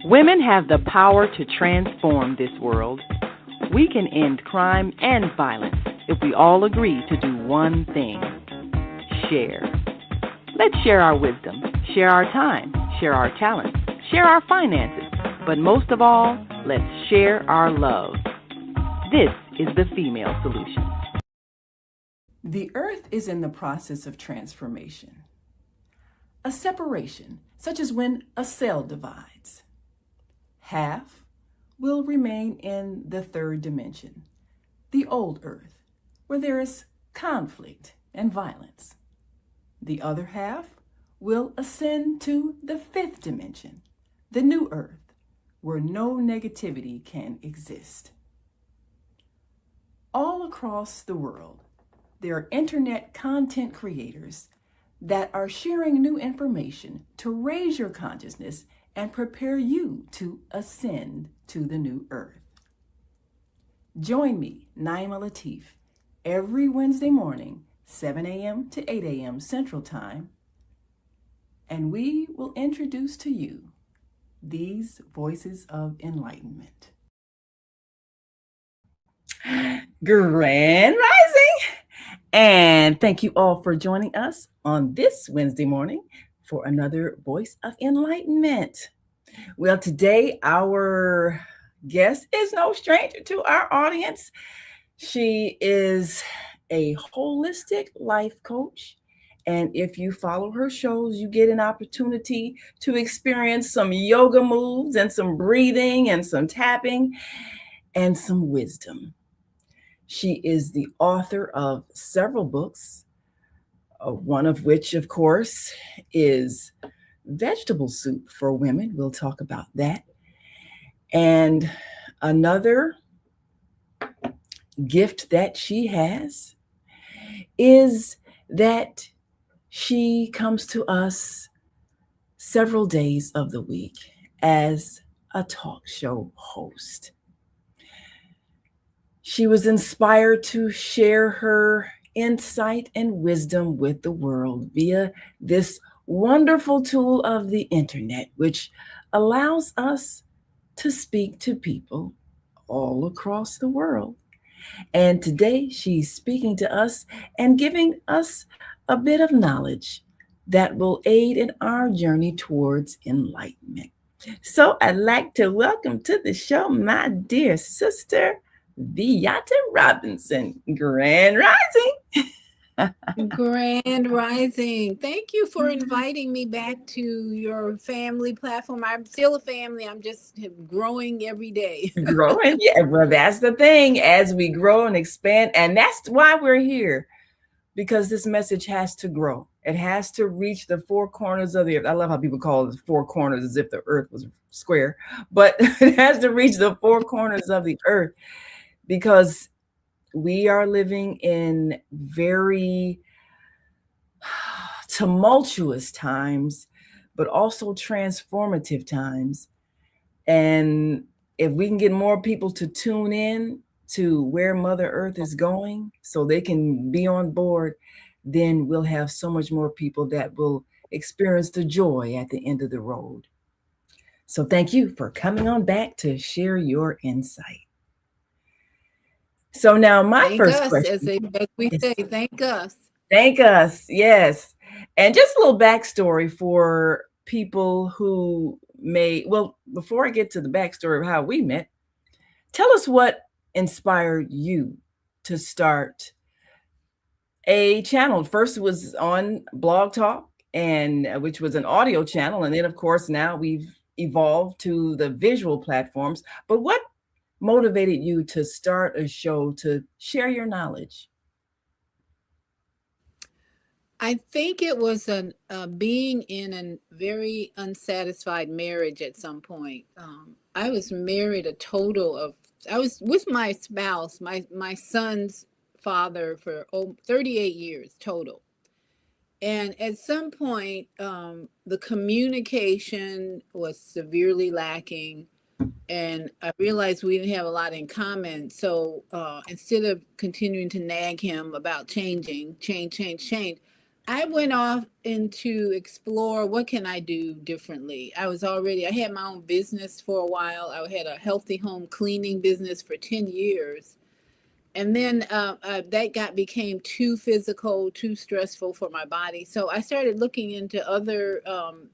Women have the power to transform this world. We can end crime and violence if we all agree to do one thing: share. Let's share our wisdom, share our time, share our talents, share our finances, but most of all, let's share our love. This is the Female Solution. The earth is in the process of transformation. A separation, such as when a cell divides. Half will remain in the third dimension, the old earth, where there is conflict and violence. The other half will ascend to the fifth dimension, the new earth, where no negativity can exist. All across the world, there are internet content creators that are sharing new information to raise your consciousness and prepare you to ascend to the new earth. Join me, Naima Latif, every Wednesday morning, 7 a.m. to 8 a.m. Central Time, and we will introduce to you these voices of enlightenment. Grand Rising! And thank you all for joining us on this Wednesday morning for another Voice of Enlightenment. Well, today our guest is no stranger to our audience. She is a holistic life coach. And if you follow her shows, you get an opportunity to experience some yoga moves and some breathing and some tapping and some wisdom. She is the author of several books, one of which, of course, is Vegetable Soup for Women. We'll talk about that. And another gift that she has is that she comes to us several days of the week as a talk show host. She was inspired to share her insight and wisdom with the world via this wonderful tool of the internet, which allows us to speak to people all across the world. And today she's speaking to us and giving us a bit of knowledge that will aid in our journey towards enlightenment. So I'd like to welcome to the show my dear sister, Viyahta Robinson. Grand Rising. Grand Rising. Thank you for inviting me back to your family platform. I'm still a family. I'm just growing every day. Growing? Yeah, well, that's the thing. As we grow and expand, and that's why we're here, because this message has to grow. It has to reach the four corners of the earth. I love how people call it four corners as if the earth was square, but it has to reach the four corners of the earth, because we are living in very tumultuous times, but also transformative times. And if we can get more people to tune in to where Mother Earth is going so they can be on board, then we'll have so much more people that will experience the joy at the end of the road. So thank you for coming on back to share your insight. So now my first question. As we say, thank us. Thank us, yes. And just a little backstory for people who may, well, before I get to the backstory of how we met, tell us what inspired you to start a channel. First it was on Blog Talk, and which was an audio channel. And then, of course, now we've evolved to the visual platforms. But what motivated you to start a show to share your knowledge? I think it was being in a very unsatisfied marriage at some point. I was married I was with my spouse, my son's father, for 38 years total. And at some point, the communication was severely lacking. And I realized we didn't have a lot in common. So instead of continuing to nag him about change, I went off into explore what can I do differently. I had my own business for a while. I had a healthy home cleaning business for 10 years. And then that became too physical, too stressful for my body. So I started looking into other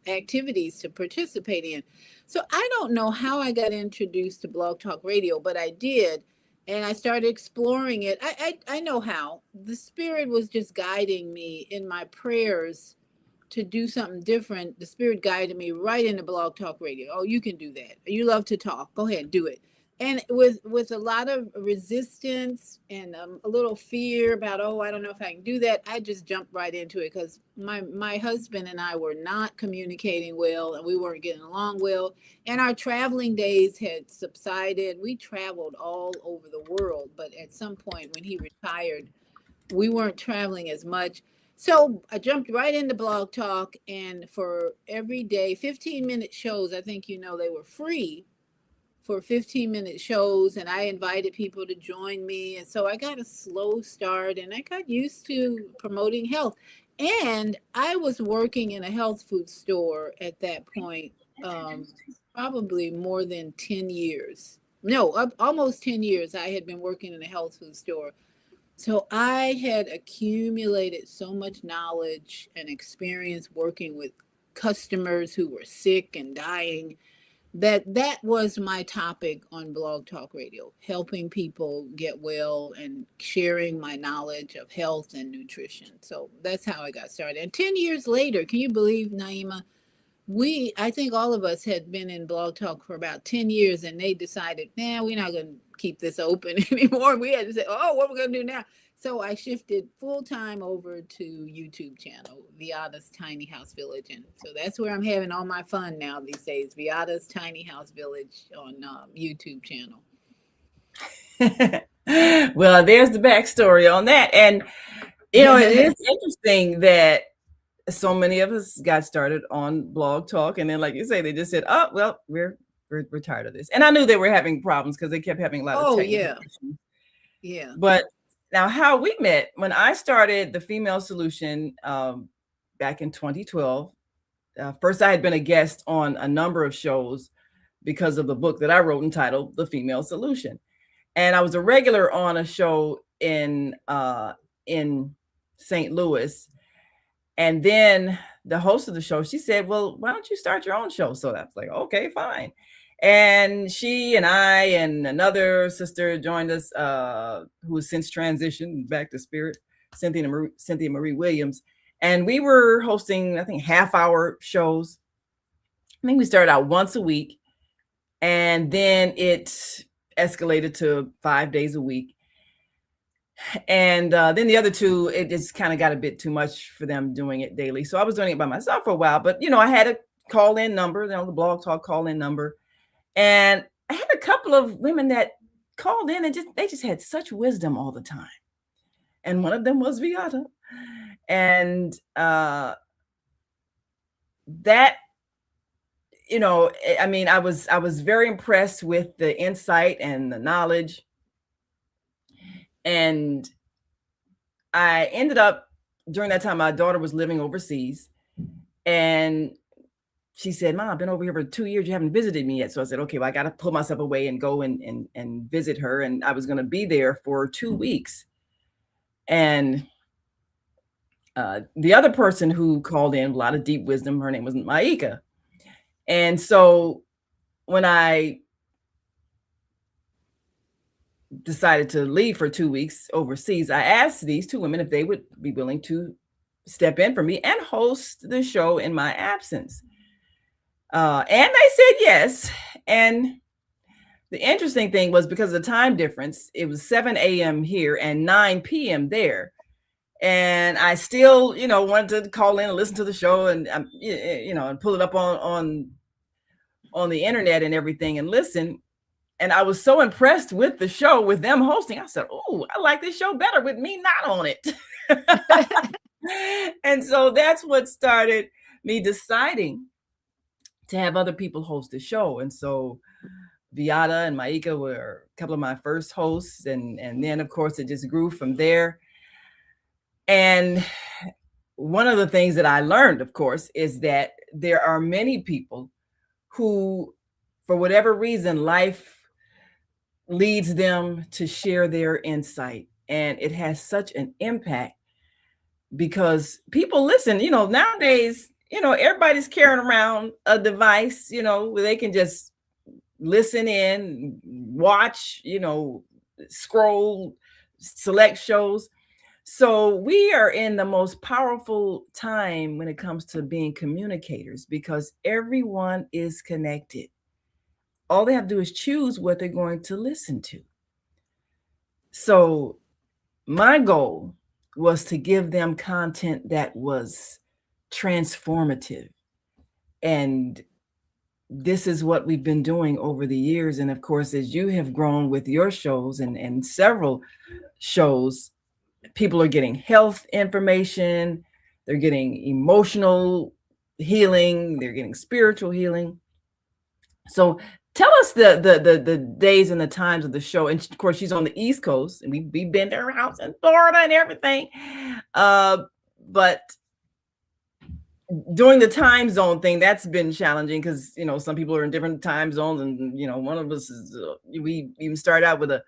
activities to participate in. So I don't know how I got introduced to Blog Talk Radio, but I did, and I started exploring it. I know how. The Spirit was just guiding me in my prayers to do something different. The Spirit guided me right into Blog Talk Radio. Oh, you can do that. You love to talk. Go ahead, do it. And with a lot of resistance and a little fear about, oh, I don't know if I can do that, I just jumped right into it because my husband and I were not communicating well, and we weren't getting along well, and our traveling days had subsided. We traveled all over the world, but at some point when he retired, we weren't traveling as much. So I jumped right into Blog Talk, and for every day, 15-minute shows, I think they were free for 15-minute shows, and I invited people to join me. And so I got a slow start, and I got used to promoting health. And I was working in a health food store at that point, probably more than 10 years. No, almost 10 years I had been working in a health food store. So I had accumulated so much knowledge and experience working with customers who were sick and dying that was my topic on Blog Talk Radio, helping people get well and sharing my knowledge of health and nutrition. So that's how I got started. And 10 years later, can you believe, Naima, I think all of us had been in Blog Talk for about 10 years, and they decided, we're not going to keep this open anymore. We had to say, oh, what are we going to do now? So I shifted full time over to YouTube channel, Viyahta's Tiny House Village. And so that's where I'm having all my fun now these days, Viyahta's Tiny House Village on YouTube channel. Well, there's the backstory on that. And, it is interesting that so many of us got started on Blog Talk. And then, like you say, they just said, oh, well, we're tired of this. And I knew they were having problems because they kept having a lot of technical issues. Yeah. But now how we met, when I started the Female Solution back in 2012, first I had been a guest on a number of shows because of the book that I wrote entitled The Female Solution. And I was a regular on a show in St. Louis. And then the host of the show, she said, well, why don't you start your own show? So I was like, okay, fine. And she and I and another sister joined us, who has since transitioned back to Spirit, Cynthia Marie Williams. And we were hosting, I think, half-hour shows. I think we started out once a week. And then it escalated to 5 days a week. And then the other two, it just kind of got a bit too much for them doing it daily. So I was doing it by myself for a while. But, I had a call-in number, the Blog Talk call-in number. And I had a couple of women that called in and they just had such wisdom all the time. And one of them was Viyahta. And that, I was very impressed with the insight and the knowledge. And I ended up, during that time, my daughter was living overseas. And she said, Mom, I've been over here for 2 years. You haven't visited me yet. So I said, okay, well, I got to pull myself away and go and visit her. And I was going to be there for 2 weeks. And the other person who called in, a lot of deep wisdom, her name was Maika. And so when I decided to leave for 2 weeks overseas, I asked these two women if they would be willing to step in for me and host the show in my absence. And they said yes. And the interesting thing was, because of the time difference, it was 7 a.m. here and 9 p.m. there. And I still, wanted to call in and listen to the show and, and pull it up on the internet and everything and listen. And I was so impressed with the show, with them hosting. I said, oh, I like this show better with me not on it. And so that's what started me deciding to have other people host the show. And so Viyahta and Maika were a couple of my first hosts. And then, of course, it just grew from there. And one of the things that I learned, of course, is that there are many people who, for whatever reason, life leads them to share their insight. And it has such an impact because people listen, nowadays, everybody's carrying around a device, where they can just listen in, watch, scroll, select shows. So we are in the most powerful time when it comes to being communicators because everyone is connected. All they have to do is choose what they're going to listen to. So my goal was to give them content that was transformative. And this is what we've been doing over the years. And of course, as you have grown with your shows and several shows, people are getting health information, they're getting emotional healing, they're getting spiritual healing. So tell us the days and the times of the show. And of course, she's on the East Coast, and we've been to her house in Florida and everything. But doing the time zone thing, that's been challenging because some people are in different time zones, and one of us is we even started out with a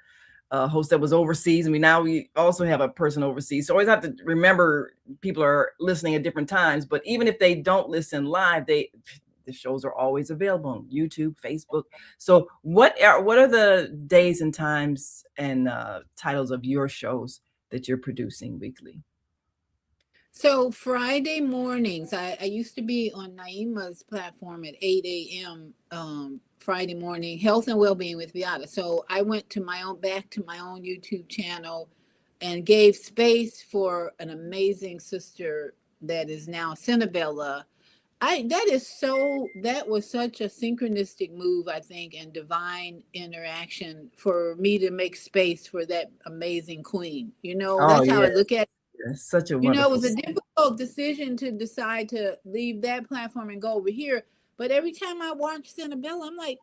host that was overseas, and we also have a person overseas. So always have to remember people are listening at different times. But even if they don't listen live, the shows are always available on YouTube, Facebook. So what are the days and times and titles of your shows that you're producing weekly? So Friday mornings, I used to be on Naima's platform at 8 a.m. Friday morning, health and well-being with Viyahta. So I went to back to my own YouTube channel and gave space for an amazing sister that is now Cinnabella. That was such a synchronistic move, I think, and divine interaction for me to make space for that amazing queen. That's how I look at it. Such a wonderful. It was a difficult decision to decide to leave that platform and go over here. But every time I watch Cinnabella, I'm like,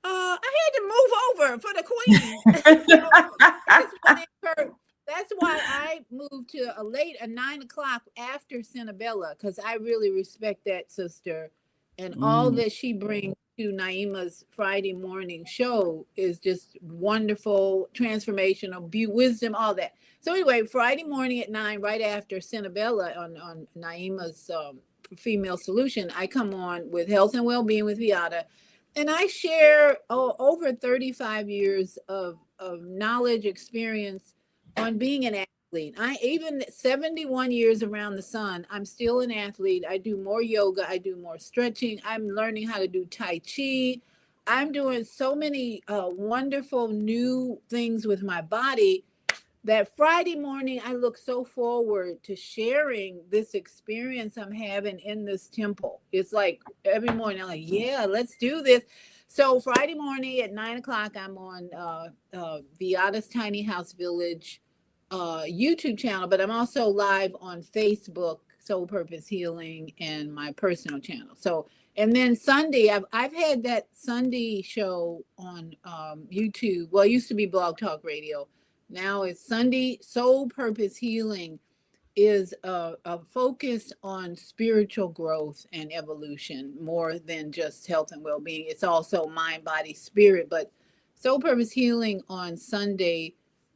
I had to move over for the queen. That's why I moved to a 9 o'clock after Cinnabella, because I really respect that sister, and all that she brings to Naima's Friday morning show is just wonderful, transformational, wisdom, all that. So anyway, Friday morning at 9, right after Cinnabella on Naima's Female Solution, I come on with Health and Wellbeing with Viyahta, and I share over 35 years of knowledge, experience on being an athlete. Even 71 years around the sun, I'm still an athlete. I do more yoga. I do more stretching. I'm learning how to do Tai Chi. I'm doing so many wonderful new things with my body that Friday morning, I look so forward to sharing this experience I'm having in this temple. It's like every morning, I'm like, yeah, let's do this. So Friday morning at 9 o'clock, I'm on Viyahta's Tiny House Village YouTube channel, but I'm also live on Facebook, Soul Purpose Healing, and my personal channel. So, and then Sunday, I've had that Sunday show on YouTube. Well, it used to be Blog Talk Radio. Now it's Sunday. Soul Purpose Healing is a focus on spiritual growth and evolution more than just health and well-being. It's also mind, body, spirit. But Soul Purpose Healing on Sunday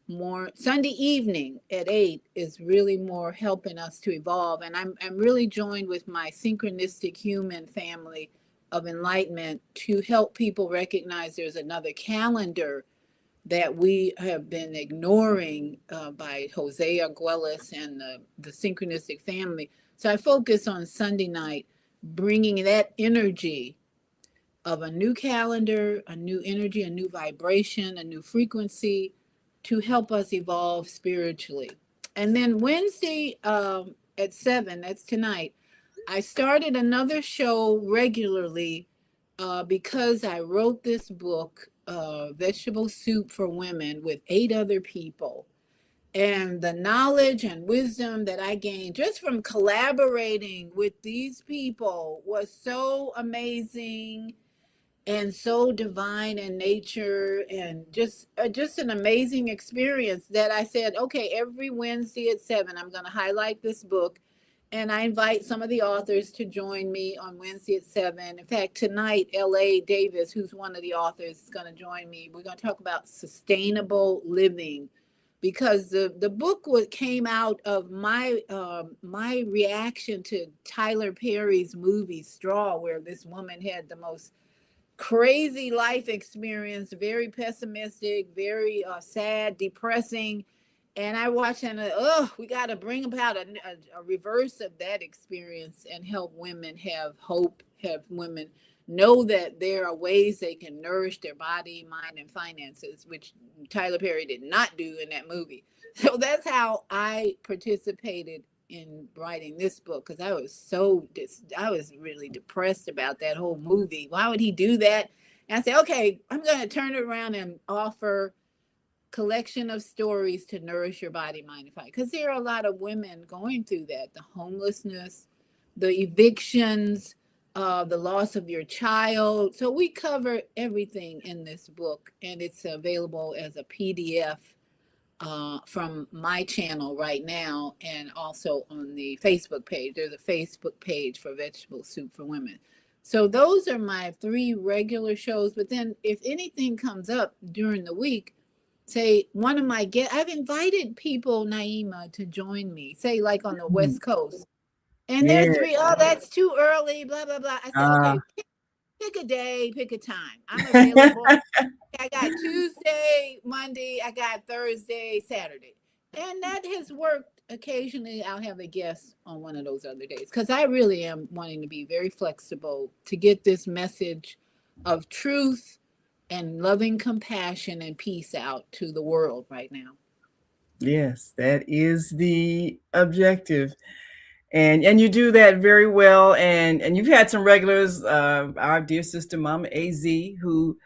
evening at 8 is really more helping us to evolve. And I'm really joined with my synchronistic human family of enlightenment to help people recognize there's another calendar that we have been ignoring by Jose Arguelles and the synchronistic family. So I focus on Sunday night, bringing that energy of a new calendar, a new energy, a new vibration, a new frequency to help us evolve spiritually. And then Wednesday at 7, that's tonight, I started another show regularly because I wrote this book, Vegetable Soup for Women, with 8 other people. And the knowledge and wisdom that I gained just from collaborating with these people was so amazing and so divine in nature, and just an amazing experience that I said, okay, every Wednesday at 7, I'm going to highlight this book. And I invite some of the authors to join me on Wednesday at 7. In fact, tonight, L.A. Davis, who's one of the authors, is going to join me. We're going to talk about sustainable living, because the book came out of my reaction to Tyler Perry's movie Straw, where this woman had the most crazy life experience, very pessimistic, very sad, depressing. And I watched and we got to bring about a reverse of that experience and help women have hope, have women know that there are ways they can nourish their body, mind, and finances, which Tyler Perry did not do in that movie. So that's how I participated in writing this book, because I was really depressed about that whole movie. Why would he do that? And I said, okay, I'm going to turn it around and offer collection of stories to nourish your body, mind, and fire. Because there are a lot of women going through that: the homelessness, the evictions, the loss of your child. So we cover everything in this book, and it's available as a PDF from my channel right now, and also on the Facebook page. There's a Facebook page for Vegetable Soup for Women. So those are my 3 regular shows. But then if anything comes up during the week, say one of my guests, I've invited people, Naima, to join me, say like on the West Coast. And Yeah. they're 3, oh, that's too early, blah, blah, blah. I said, okay, pick a day, pick a time. I'm available. I got Tuesday, Monday, I got Thursday, Saturday. And that has worked. Occasionally I'll have a guest on one of those other days, because I really am wanting to be very flexible to get this message of truth and loving compassion and peace out to the world right now. Yes, that is the objective. And you do that very well. And you've had some regulars, our dear sister Mama AZ, who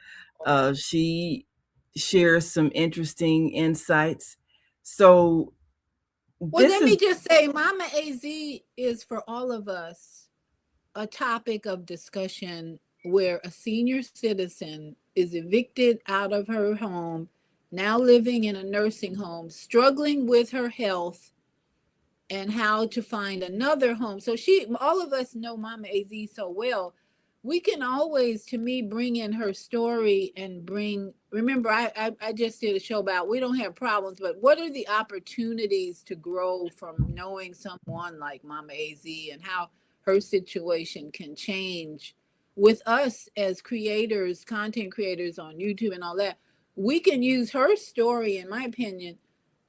she shares some interesting insights. So Well, let me just say, Mama AZ is for all of us a topic of discussion, where a senior citizen is evicted out of her home, now living in a nursing home, struggling with her health and how to find another home. So all of us know Mama AZ so well. We can always, to me, bring in her story and remember, I just did a show about, we don't have problems, but what are the opportunities to grow from knowing someone like Mama AZ, and how her situation can change with us as creators, content creators on YouTube and all that. We can use her story, in my opinion,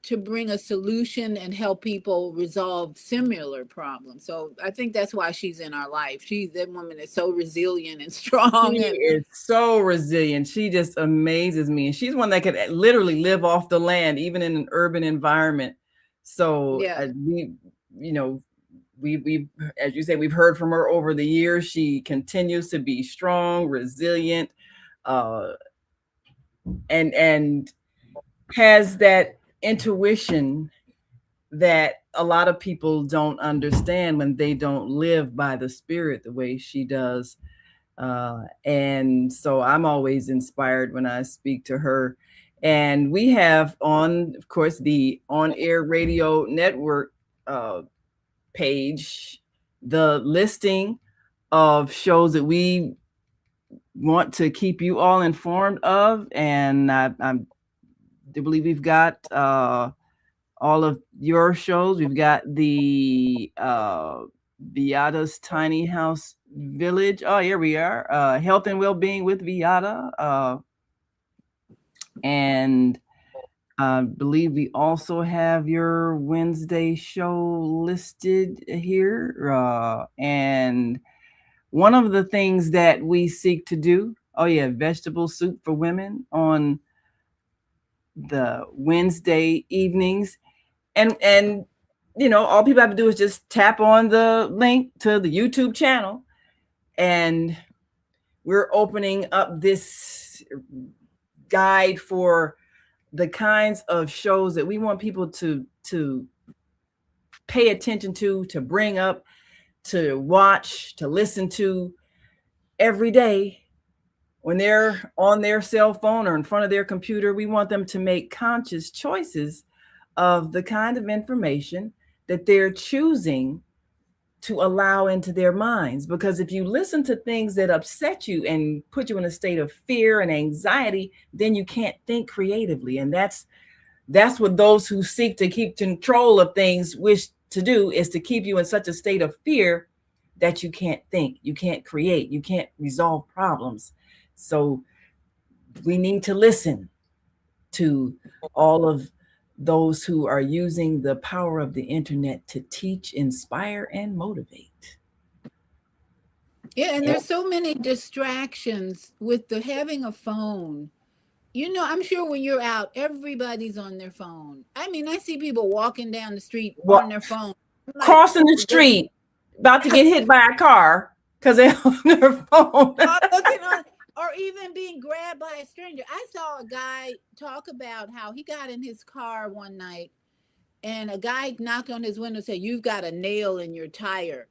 to bring a solution and help people resolve similar problems. So I think that's why she's in our life. That woman is so resilient and strong. She is so resilient. She just amazes me. And she's one that could literally live off the land, even in an urban environment. So yeah. we, as you say, we've heard from her over the years. She continues to be strong, resilient, and has that intuition that a lot of people don't understand when they don't live by the spirit the way she does. And so I'm always inspired when I speak to her. And we have on, of course, the On Air Radio Network page, the listing of shows that we want to keep you all informed of. And I believe we've got all of your shows. We've got the Viyahta's Tiny House Village. Oh, here we are. Health and Wellbeing with Viyahta. And I believe we also have your Wednesday show listed here. And one of the things that we seek to do, Vegetable Soup for Women on the Wednesday evenings. And all people have to do is just tap on the link to the YouTube channel, and we're opening up this guide for the kinds of shows that we want people to pay attention to bring up, to watch, to listen to every day when they're on their cell phone or in front of their computer. We want them to make conscious choices of the kind of information that they're choosing to allow into their minds. Because if you listen to things that upset you and put you in a state of fear and anxiety, then you can't think creatively. And that's what those who seek to keep control of things wish to do, is to keep you in such a state of fear that you can't think, you can't create, you can't resolve problems. So we need to listen to all of those who are using the power of the internet to teach, inspire, and motivate. Yeah, and there's so many distractions with the having a phone. You know, I'm sure when you're out, everybody's on their phone. I mean, I see people walking down the street on their phone. Like, crossing the street, about to get hit by a car because they're on their phone. Or even being grabbed by a stranger. I saw a guy talk about how he got in his car one night and a guy knocked on his window and said, "You've got a nail in your tire."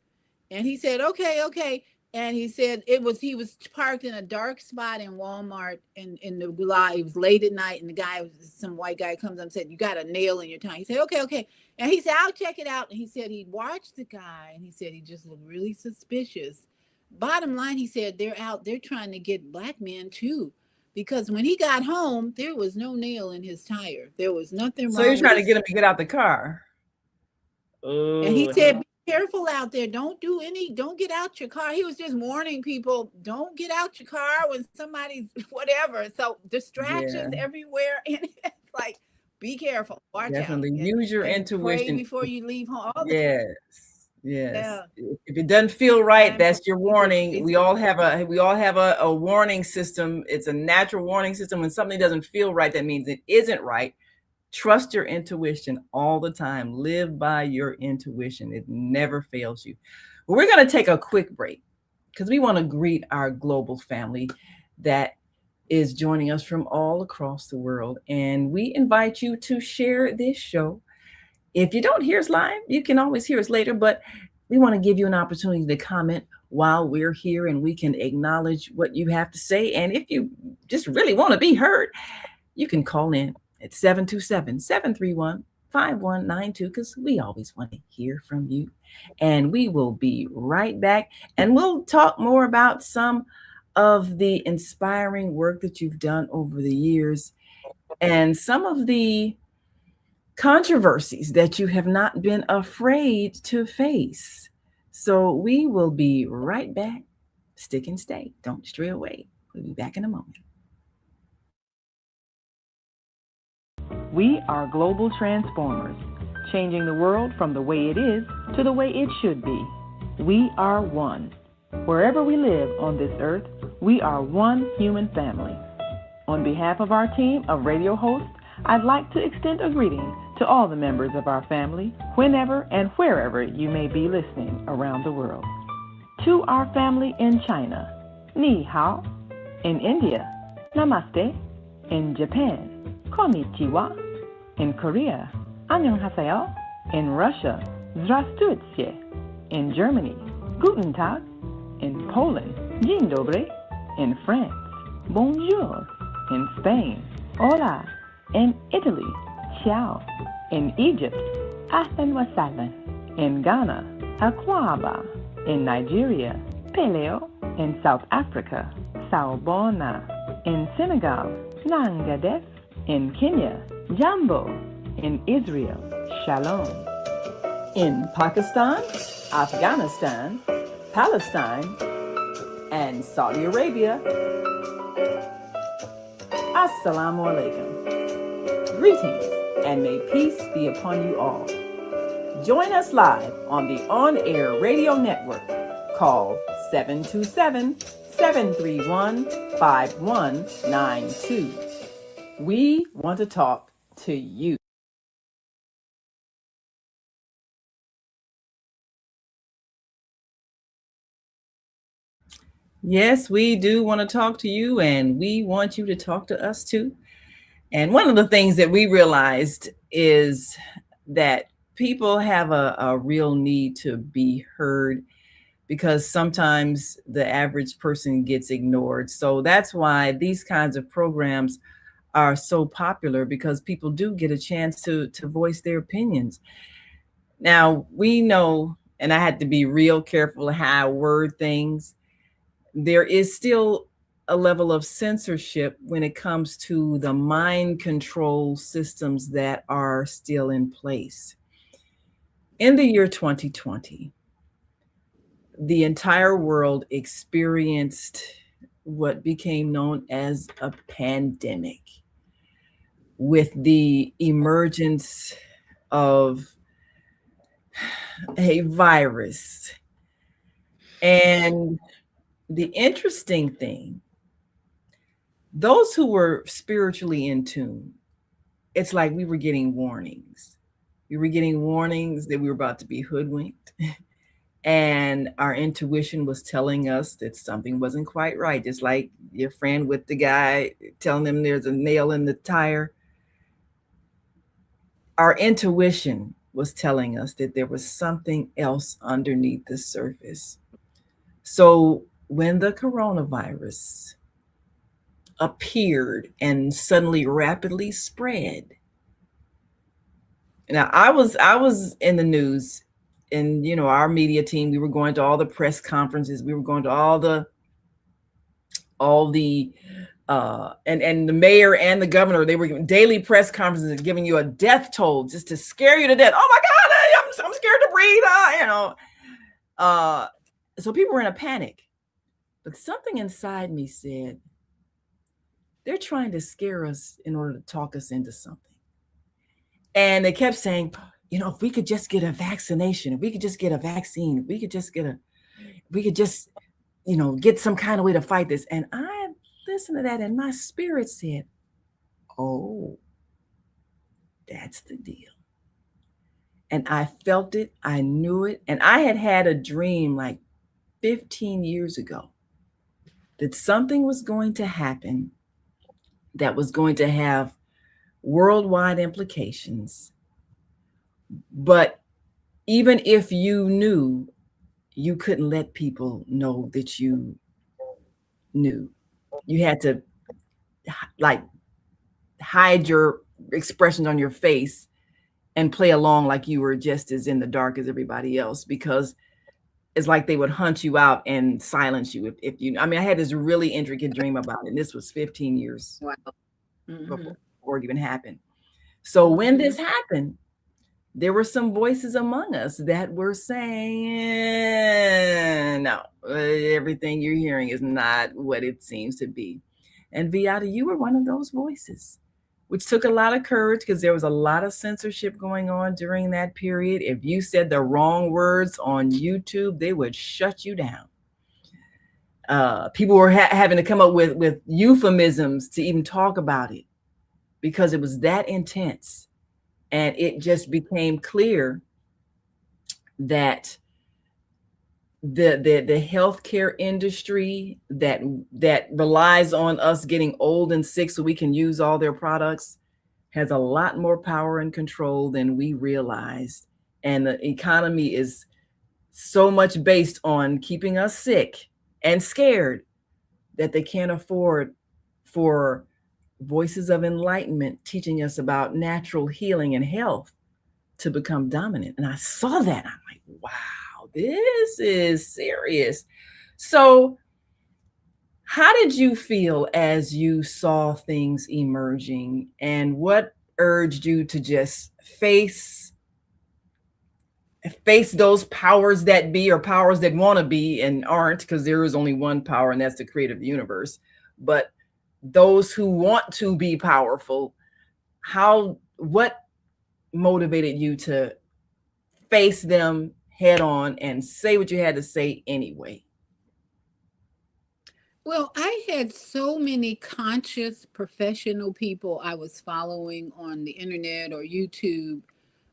And he said, okay. And he said he was parked in a dark spot in Walmart in the July. It was late at night, and some white guy comes up and said, "You got a nail in your tire." He said, okay. And he said, "I'll check it out." And he said he watched the guy, and he said he just looked really suspicious. Bottom line, he said they're trying to get black men too, because when he got home, there was no nail in his tire. There was nothing wrong. So you're trying to get him to get out the car. Ooh. And he said, "Be careful out there. Don't get out your car." He was just warning people, don't get out your car when somebody's whatever. So distractions everywhere. And it's like, be careful. Watch Definitely out. Use your intuition. Pray before you leave home. Yes. Yeah. If it doesn't feel right, that's your warning. We all have a warning system. It's a natural warning system. When something doesn't feel right, that means it isn't right. Trust your intuition all the time. Live by your intuition. It never fails you. Well, we're going to take a quick break because we want to greet our global family that is joining us from all across the world. And we invite you to share this show. If you don't hear us live, you can always hear us later, but we want to give you an opportunity to comment while we're here, and we can acknowledge what you have to say. And if you just really want to be heard, you can call in at 727-731-5192, because we always want to hear from you. And we will be right back, and we'll talk more about some of the inspiring work that you've done over the years and some of the controversies that you have not been afraid to face. So we will be right back. Stick and stay. Don't stray away. We'll be back in a moment. We are global transformers, changing the world from the way it is to the way it should be. We are one. Wherever we live on this earth, we are one human family. On behalf of our team of radio hosts, I'd like to extend a greeting to all the members of our family, whenever and wherever you may be listening around the world. To our family in China, Ni Hao. In India, Namaste. In Japan, Konnichiwa. In Korea, Annyeonghaseyo. In Russia, Здравствуйте. In Germany, Guten Tag. In Poland, Dzień dobry. In France, Bonjour. In Spain, Hola. In Italy, Ciao. In Egypt, Ahlan wa sahlan. In Ghana, Akwaba. In Nigeria, Peleo. In South Africa, Sawubona. In Senegal, Nangadef. In Kenya, Jambo. In Israel, Shalom. In Pakistan, Afghanistan, Palestine, and Saudi Arabia, Assalamu alaikum. Greetings, and may peace be upon you all. Join us live on the on-air radio network called 727-731-5192. We want to talk to you. Yes, we do want to talk to you, and we want you to talk to us too. And one of the things that we realized is that people have a real need to be heard, because sometimes the average person gets ignored. So that's why these kinds of programs are so popular, because people do get a chance to voice their opinions. Now, we know, and I had to be real careful how I word things. There is still a level of censorship when it comes to the mind control systems that are still in place. In the year 2020, the entire world experienced what became known as a pandemic with the emergence of a virus. And the interesting thing, those who were spiritually in tune, it's like we were getting warnings. We were getting warnings that we were about to be hoodwinked. And our intuition was telling us that something wasn't quite right. Just like your friend with the guy telling them there's a nail in the tire. Our intuition was telling us that there was something else underneath the surface. So when the coronavirus appeared and suddenly rapidly spread, now I was in the news, and our media team, we were going to all the press conferences, we were going to all the and the mayor and the governor, they were giving daily press conferences and giving you a death toll just to scare you to death. Oh my God, I'm scared to breathe. So people were in a panic, but something inside me said, they're trying to scare us in order to talk us into something. And they kept saying, if we could just get a vaccination, if we could just get a vaccine, if we could just get some kind of way to fight this. And I listened to that, and my spirit said, oh, that's the deal. And I felt it, I knew it. And I had a dream like 15 years ago that something was going to happen that was going to have worldwide implications. But even if you knew, you couldn't let people know that you knew. You had to like hide your expressions on your face and play along like you were just as in the dark as everybody else, because it's like they would hunt you out and silence you if you. I had this really intricate dream about it, and this was 15 years Wow. Mm-hmm. before it even happened. So when this happened, there were some voices among us that were saying, no, everything you're hearing is not what it seems to be. And Viyahta, you were one of those voices, which took a lot of courage, because there was a lot of censorship going on during that period. If you said the wrong words on YouTube, they would shut you down. People were having to come up with euphemisms to even talk about it, because it was that intense. And it just became clear that the healthcare industry that relies on us getting old and sick so we can use all their products has a lot more power and control than we realized. And the economy is so much based on keeping us sick and scared that they can't afford for voices of enlightenment teaching us about natural healing and health to become dominant. And I saw that. I'm like, wow, this is serious. So how did you feel as you saw things emerging, and what urged you to just face those powers that be, or powers that want to be and aren't, because there is only one power, and that's the creator of the universe. But those who want to be powerful, what motivated you to face them head on and say what you had to say anyway? Well, I had so many conscious professional people I was following on the internet or YouTube.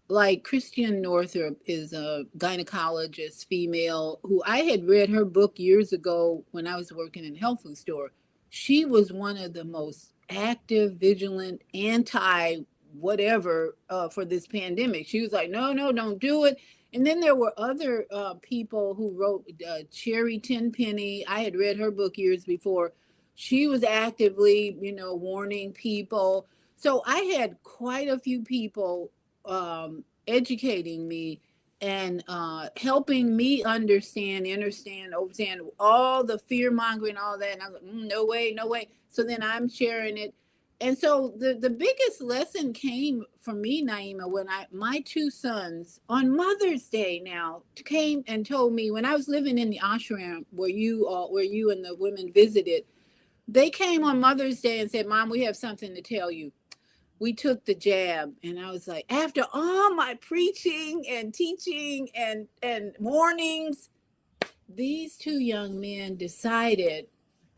Like Christian Northrup is a gynecologist, female, who I had read her book years ago when I was working in a health food store. She was one of the most active, vigilant, anti whatever for this pandemic. She was like, no, don't do it. And then there were other people who wrote, Cherry Tenpenny. I had read her book years before. She was actively, warning people. So I had quite a few people educating me. and helping me understand all the fear mongering, all that. And I'm like, no way, no way. So then I'm sharing it. And so the biggest lesson came for me, Naima, when my two sons on Mother's Day now came and told me, when I was living in the ashram where you and the women visited, they came on Mother's Day and said, Mom, we have something to tell you. We took the jab. And I was like, after all my preaching and teaching and warnings, these two young men decided,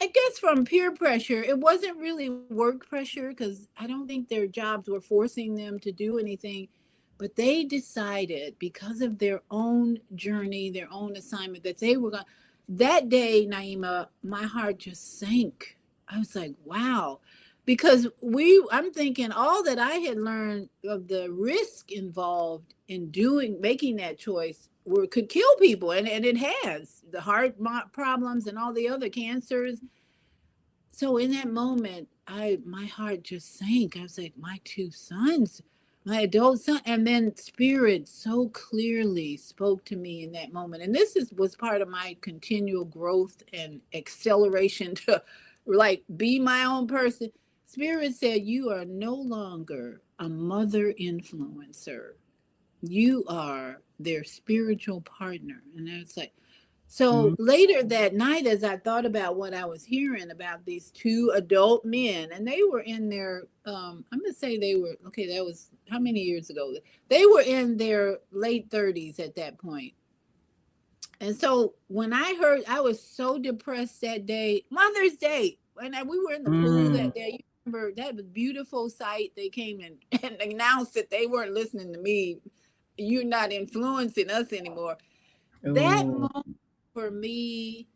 I guess from peer pressure, it wasn't really work pressure because I don't think their jobs were forcing them to do anything, but they decided because of their own journey, their own assignment, that they were going. That day, Naima, my heart just sank. I was like, wow. Because I'm thinking all that I had learned of the risk involved in making that choice could kill people, and it has the heart problems and all the other cancers. So in that moment, my heart just sank. I was like, my two sons, my adult son, and then Spirit so clearly spoke to me in that moment. And this was part of my continual growth and acceleration to like be my own person. Spirit said, you are no longer a mother influencer. You are their spiritual partner. And it's like, so later that night, as I thought about what I was hearing about these two adult men, and they were in their, I'm going to say they were, okay, that was how many years ago? They were in their late 30s at that point. And so when I heard, I was so depressed that day, Mother's Day, and we were in the pool that day. You remember that was a beautiful sight. They came and announced that they weren't listening to me. You're not influencing us anymore. That moment for me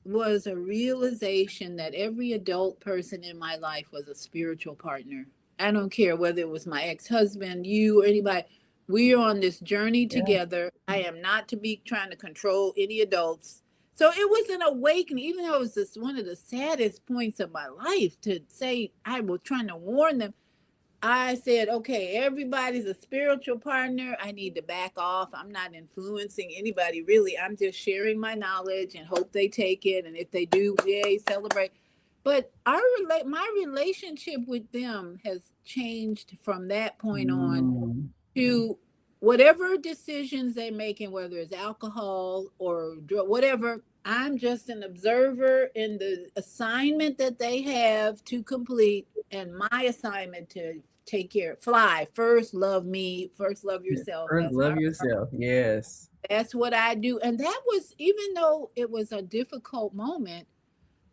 was a realization that every adult person in my life was a spiritual partner. I don't care whether it was my ex-husband, you, or anybody. We are on this journey together. I am not to be trying to control any adults. So it was an awakening, even though it was just one of the saddest points of my life to say I was trying to warn them. I said, okay, everybody's a spiritual partner. I need to back off. I'm not influencing anybody, really. I'm just sharing my knowledge and hope they take it. And if they do, yay, celebrate. But my relationship with them has changed from that point on to whatever decisions they're making, whether it's alcohol or whatever. I'm just an observer in the assignment that they have to complete, and my assignment to take care, fly first, love me first, love yourself. First, love yourself. Yes, that's what I do. And that was, even though it was a difficult moment,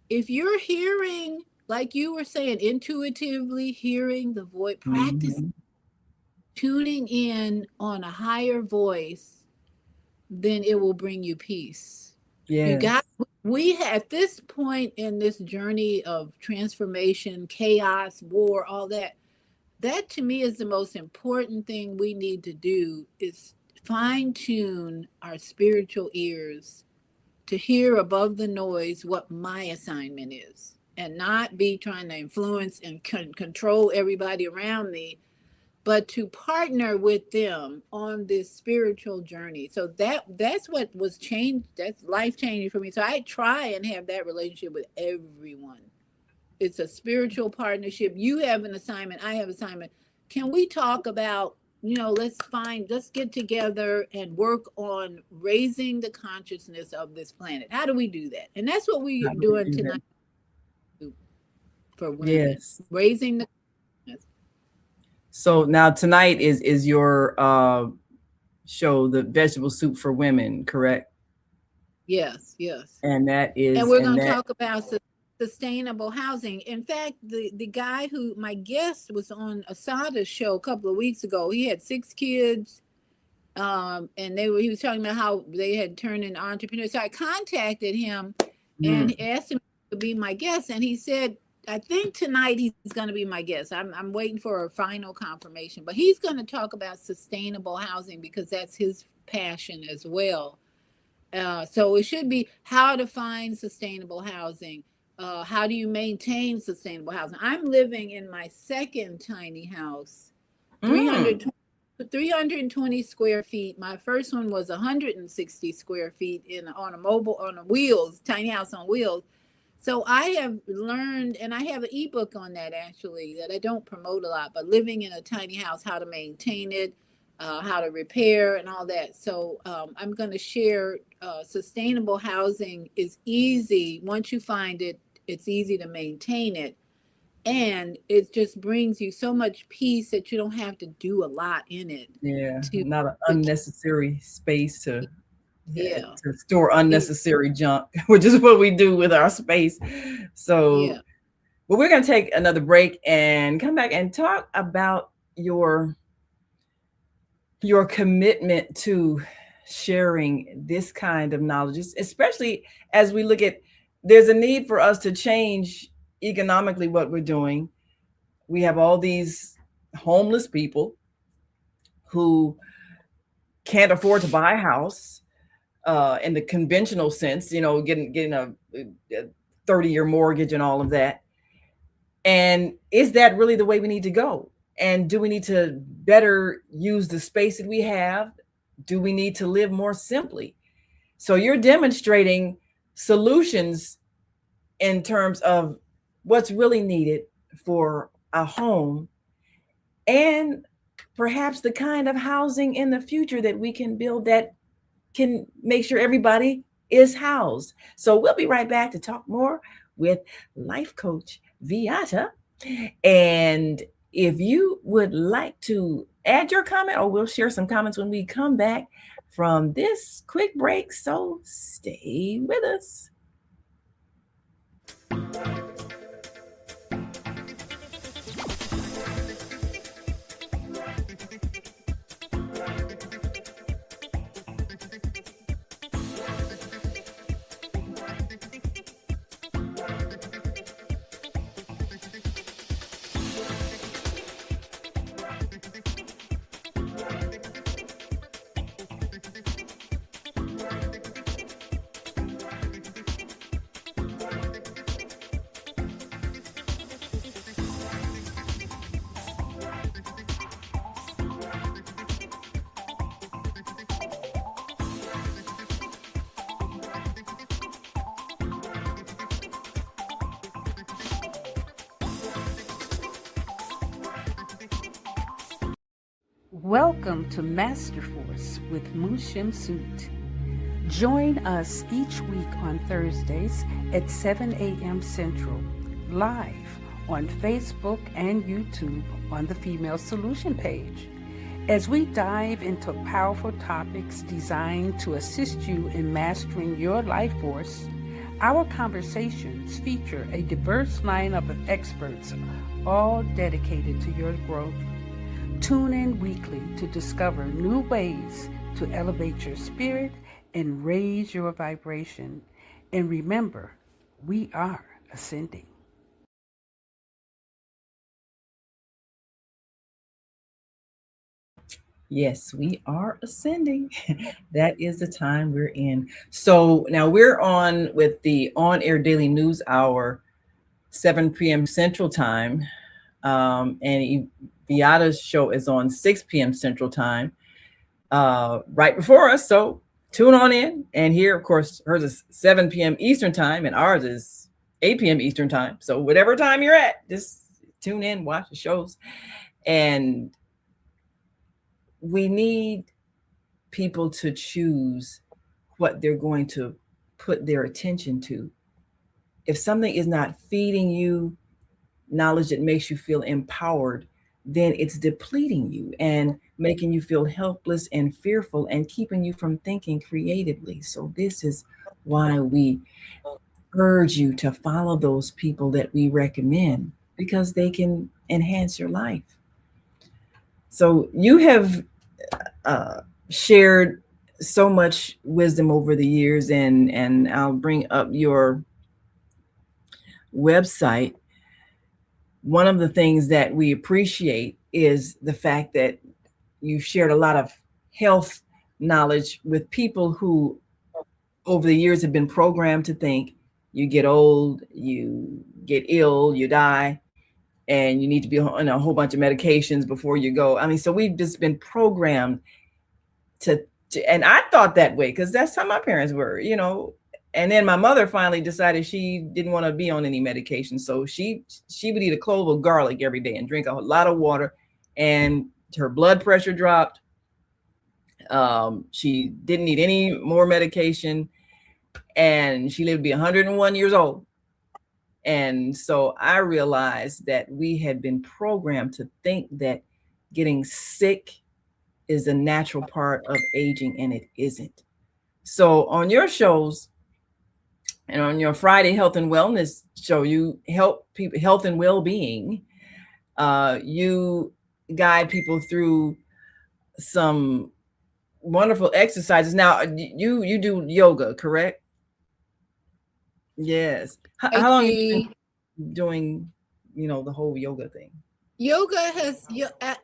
if you're hearing, like you were saying, intuitively hearing the voice, practice tuning in on a higher voice, then it will bring you peace. yes. We at this point in this journey of transformation, chaos, war, all that to me is the most important thing we need to do, is fine tune our spiritual ears to hear above the noise what my assignment is, and not be trying to influence and control everybody around me, but to partner with them on this spiritual journey. So that's what was changed. That's life changing for me. So I try and have that relationship with everyone. It's a spiritual partnership. You have an assignment, I have an assignment. Can we talk about, let's get together and work on raising the consciousness of this planet? How do we do that? And that's what we are doing tonight for women. Yes. Raising the consciousness. So now tonight is your show, the Vegetable Soup for Women, correct? Yes. And that is, and we're going to talk about sustainable housing. In fact, the guy who my guest was on Asada's show a couple of weeks ago, he had 6 kids, and he was talking about how they had turned into entrepreneurs. So I contacted him and asked him to be my guest, and he said, I think tonight he's going to be my guest. I'm waiting for a final confirmation, but he's going to talk about sustainable housing because that's his passion as well. So it should be how to find sustainable housing. How do you maintain sustainable housing? I'm living in my second tiny house, 320 320 square feet. My first one was 160 square feet on a wheels, tiny house on wheels. So I have learned, and I have an ebook on that actually that I don't promote a lot, but living in a tiny house, how to maintain it, how to repair, and all that. So I'm going to share. Sustainable housing is easy once you find it. It's easy to maintain it, and it just brings you so much peace that you don't have to do a lot in it. Yeah, To, not an to unnecessary space to yeah, store unnecessary junk, which is what we do with our space. So, yeah. but we're going to take another break and come back and talk about your commitment to sharing this kind of knowledge, especially as we look at there's a need for us to change economically what we're doing. We have all these homeless people who can't afford to buy a house in the conventional sense, getting a 30-year mortgage and all of that. And is that really the way we need to go? And do we need to better use the space that we have? Do we need to live more simply? So you're demonstrating solutions in terms of what's really needed for a home and perhaps the kind of housing in the future that we can build that can make sure everybody is housed. So we'll be right back to talk more with life coach Viyahta. And if you would like to add your comment, or we'll share some comments when we come back from this quick break. So stay with us. Welcome to Master Force with Mushim Suit. Join us each week on Thursdays at 7 a.m. Central, live on Facebook and YouTube on the Female Solution page, as we dive into powerful topics designed to assist you in mastering your life force. Our conversations feature a diverse lineup of experts, all dedicated to your growth. Tune in weekly to discover new ways to elevate your spirit and raise your vibration. And remember, we are ascending. Yes, we are ascending. That is the time we're in. So now we're on with the on air daily news hour, 7 p.m. Central Time. And Viyahta's show is on 6 p.m. Central Time, right before us. So tune on in. And here, of course, hers is 7 p.m. Eastern Time, and ours is 8 p.m. Eastern Time. So whatever time you're at, just tune in, watch the shows. And we need people to choose what they're going to put their attention to. If something is not feeding you knowledge that makes you feel empowered, then it's depleting you and making you feel helpless and fearful and keeping you from thinking creatively. So this is why we urge you to follow those people that we recommend, because they can enhance your life. So you have shared so much wisdom over the years, and I'll bring up your website. One of the things that we appreciate is the fact that you've shared a lot of health knowledge with people who over the years have been programmed to think you get old, you get ill, you die. and you need to be on a whole bunch of medications before you go. I mean, so we've just been programmed to and I thought that way because that's how my parents were, you know. And then my mother finally decided she didn't want to be on any medication, so she would eat a clove of garlic every day and drink a lot of water, and her blood pressure dropped. She didn't need any more medication, and she lived to be 101 years old. And so I realized that we had been programmed to think that getting sick is a natural part of aging, and it isn't. So on your shows and on your Friday health and wellness show, you help people health and well-being. You guide people through some wonderful exercises. Now you do yoga, correct? Yes. How long have you been doing, you know, the whole yoga thing? Yoga has,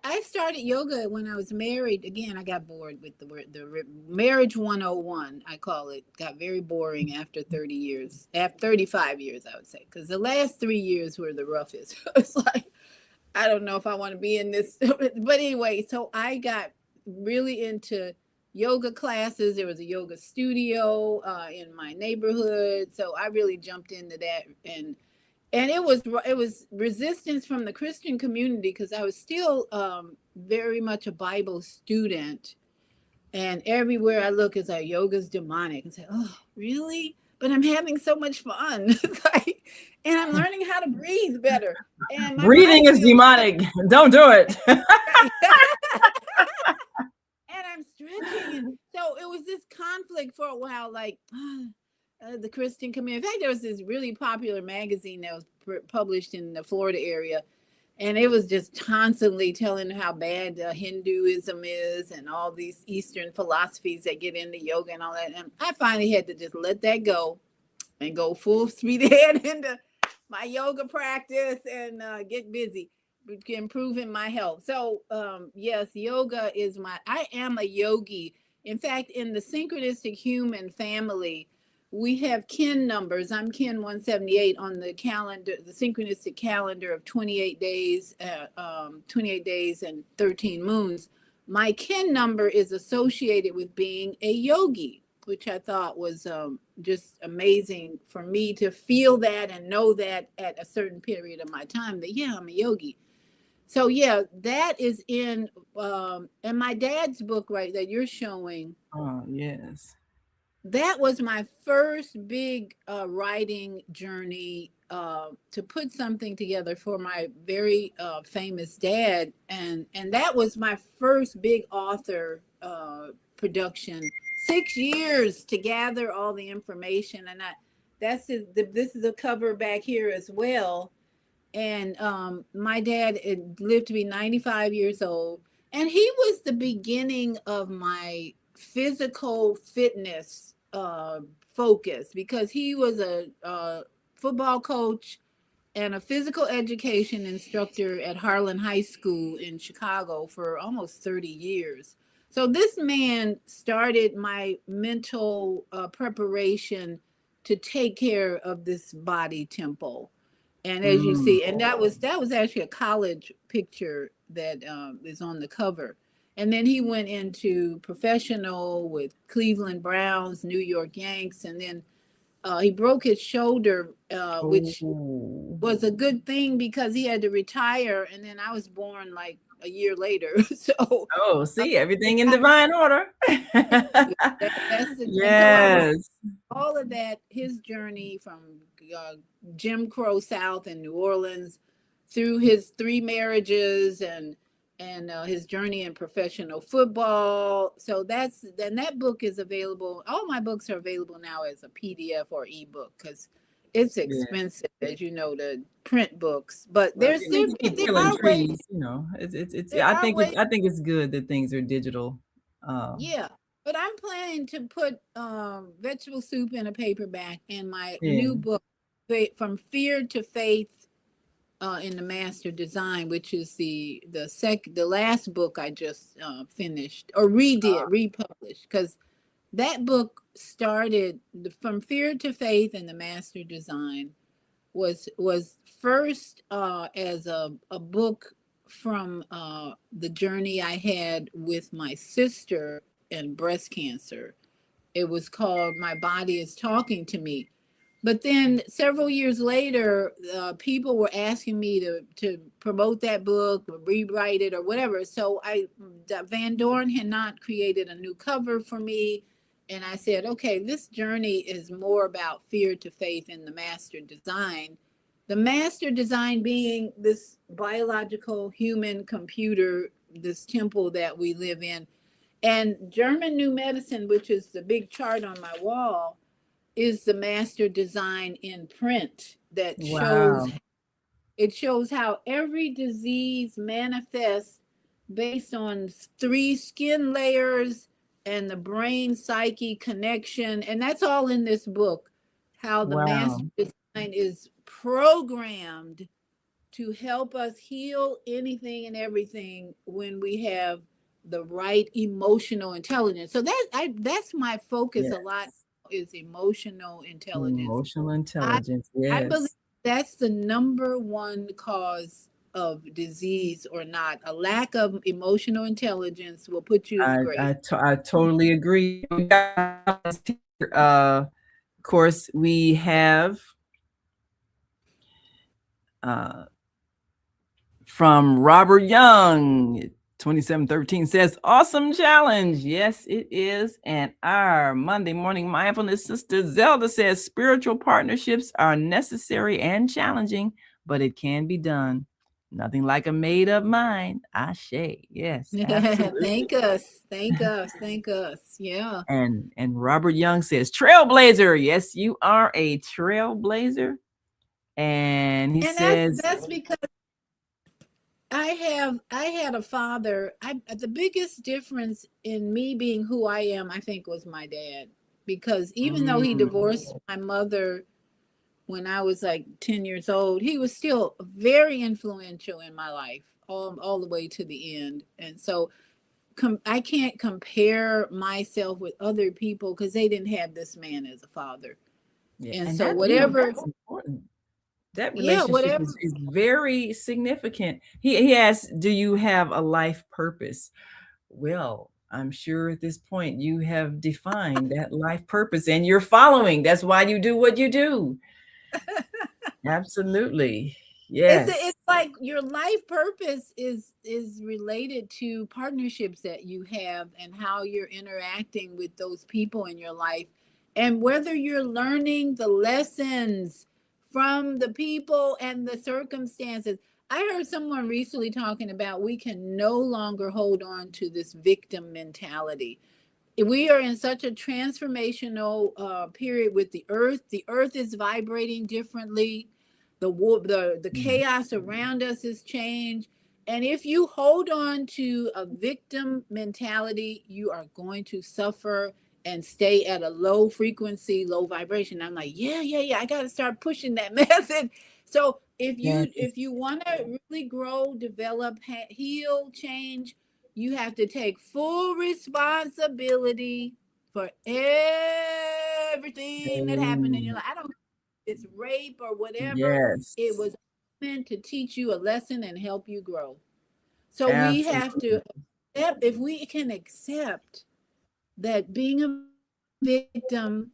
I started yoga when I was married. Again, I got bored with the marriage 101, I call it. Got very boring after 30 years, after 35 years, I would say, because the last 3 years were the roughest. It's like, I don't know if I want to be in this. But anyway, so I got really into yoga classes. There was a yoga studio in my neighborhood. So I really jumped into that, and it was resistance from the Christian community because I was still very much a Bible student, and everywhere I look is like yoga's demonic, and say, oh, really? But I'm having so much fun. And I'm learning how to breathe better. And breathing is demonic. Don't do it. And I'm stretching, and so it was this conflict for a while, like. The Christian community. In fact, there was this really popular magazine that was published in the Florida area, and it was just constantly telling how bad Hinduism is and all these Eastern philosophies that get into yoga and all that. And I finally had to just let that go and go full speed ahead into my yoga practice and get busy, improving my health. So yes, yoga is I am a yogi. In fact, in the synchronistic human family, we have kin numbers. I'm kin 178 on the calendar, the synchronistic calendar of 28 days, 28 days and 13 moons. My kin number is associated with being a yogi, which I thought was just amazing for me to feel that and know that at a certain period of my time that, yeah, I'm a yogi. So yeah, that is in my dad's book, right, that you're showing. Oh, yes. That was my first big writing journey to put something together for my very famous dad, and that was my first big author production. 6 years to gather all the information, and this is a cover back here as well. And my dad lived to be 95 years old, and he was the beginning of my physical fitness focus, because he was a football coach and a physical education instructor at Harlan High School in Chicago for almost 30 years. So this man started my mental preparation to take care of this body temple. And as you see, and that was actually a college picture that is on the cover. And then he went into professional with Cleveland Browns, New York Yanks, and then he broke his shoulder, which was a good thing because he had to retire. And then I was born like a year later. So see, everything in divine order. Yes. All of that, his journey from Jim Crow South in New Orleans through his 3 marriages and his journey in professional football. So that book is available. All my books are available now as a PDF or ebook because it's expensive, as you know, to print books. But there are ways, you know. I think it's good that things are digital. Yeah, but I'm planning to put vegetable soup in a paperback and my new book, From Fear to Faith, in the Master Design, which is the last book I just finished or republished, because that book started From Fear to Faith and the Master Design was first as a book from the journey I had with my sister and breast cancer. It was called My Body is Talking to Me. But then several years later, people were asking me to promote that book or rewrite it or whatever. So Van Dorn had not created a new cover for me. And I said, okay, this journey is more about fear to faith in the master design. The master design being this biological human computer, this temple that we live in. And German New Medicine, which is the big chart on my wall, is the master design in print that shows how every disease manifests based on 3 skin layers and the brain psyche connection. And that's all in this book, how the master design is programmed to help us heal anything and everything when we have the right emotional intelligence. So that's my focus a lot, is emotional intelligence. Emotional intelligence, yes. I believe that's the number one cause of disease or not. A lack of emotional intelligence will put you in grave. I totally agree. Of course, we have from Robert Young, 2713 says, awesome challenge. Yes, it is. And our Monday morning mindfulness sister Zelda says, spiritual partnerships are necessary and challenging, but it can be done. Nothing like a made up mind. Ashe. Yes. Absolutely. Thank us. Yeah. And Robert Young says, trailblazer. Yes, you are a trailblazer. And he says, that's because I had a father. The biggest difference in me being who I am, I think, was my dad. Because even though he divorced my mother when I was like 10 years old, he was still very influential in my life, all the way to the end. And so I can't compare myself with other people because they didn't have this man as a father. Yeah, and so whatever. That's important. That relationship is very significant. He asked, do you have a life purpose? Well, I'm sure at this point you have defined that life purpose and you're following. That's why you do what you do. Absolutely. Yes. It's like your life purpose is related to partnerships that you have and how you're interacting with those people in your life, and whether you're learning the lessons from the people and the circumstances. I heard someone recently talking about we can no longer hold on to this victim mentality. We are in such a transformational period with the earth. The earth is vibrating differently. The chaos around us has changed. And if you hold on to a victim mentality, you are going to suffer and stay at a low frequency, low vibration. I'm like, yeah. I got to start pushing that message. So if you want to really grow, develop, heal, change, you have to take full responsibility for everything that happened in your life. I don't know if it's rape or whatever. Yes. It was meant to teach you a lesson and help you grow. So we have to, if we can accept that being a victim,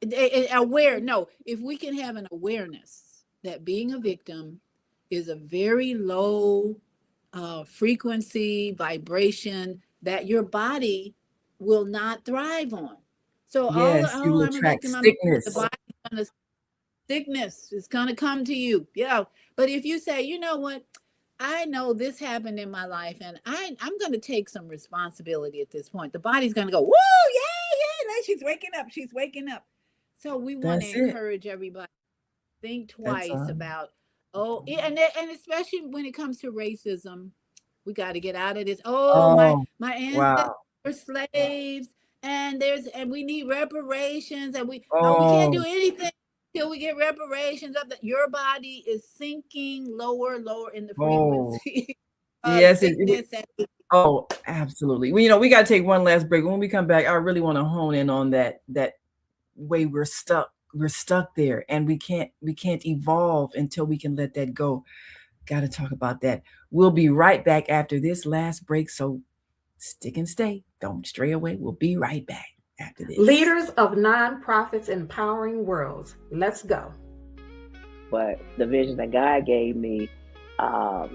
if we can have an awareness that being a victim is a very low frequency vibration that your body will not thrive on. So you will attract sickness. Sickness is going to come to you. Yeah. But if you say, you know what, I know this happened in my life and I'm going to take some responsibility at this point. The body's going to go, whoa, yeah. Like she's waking up. So we want to encourage everybody to think twice about, and especially when it comes to racism, we got to get out of this. My ancestors were slaves and we need reparations and we can't do anything till we get reparations of that. Your body is sinking lower in the frequency. Yes. Absolutely. Well, we got to take one last break. When we come back, I really want to hone in on that way we're stuck we're stuck there, and we can't evolve until we can let that go. Got to talk about that. We'll be right back after this last break, so stick and stay. Don't stray away. We'll be right back after this. Leaders of nonprofits empowering worlds. Let's go. But the vision that God gave me, I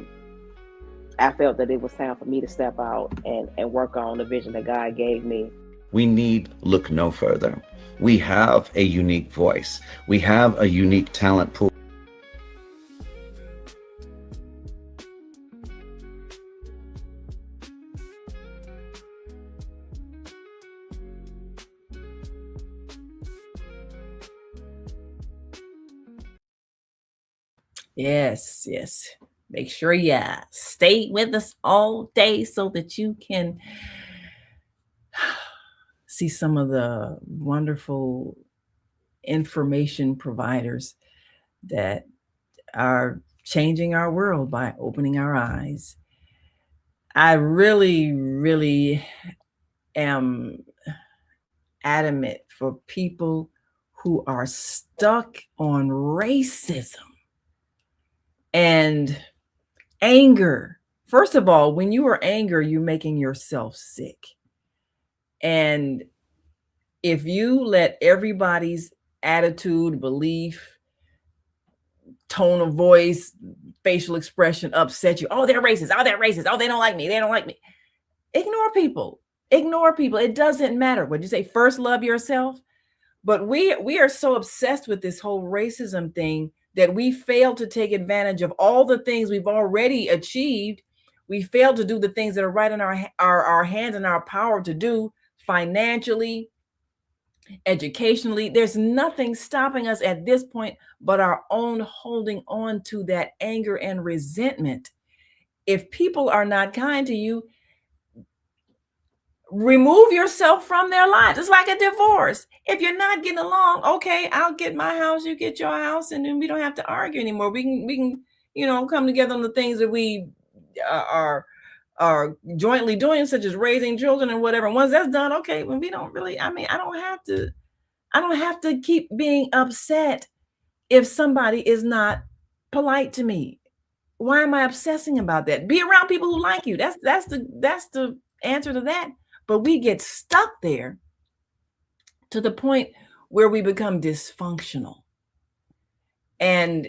felt that it was time for me to step out and work on the vision that God gave me. We need look no further. We have a unique voice. We have a unique talent pool. Yes, yes. Make sure you stay with us all day so that you can see some of the wonderful information providers that are changing our world by opening our eyes. I really, really am adamant for people who are stuck on racism and anger. First of all, when you are angry, you're making yourself sick. And if you let everybody's attitude, belief, tone of voice, facial expression upset you, oh, they're racist, oh, they're racist, oh, they don't like me, they don't like me. Ignore people. Ignore people. It doesn't matter. What you say? First, love yourself. But we are so obsessed with this whole racism thing that we fail to take advantage of all the things we've already achieved. We fail to do the things that are right in our hands and our power to do financially, educationally. There's nothing stopping us at this point but our own holding on to that anger and resentment. If people are not kind to you, remove yourself from their lives. It's like a divorce. If you're not getting along, okay, I'll get my house, you get your house, and then we don't have to argue anymore. We can, come together on the things that we are jointly doing, such as raising children and whatever. Once that's done, okay, when we don't really, I don't have to keep being upset if somebody is not polite to me. Why am I obsessing about that? Be around people who like you. That's the answer to that. But we get stuck there to the point where we become dysfunctional. And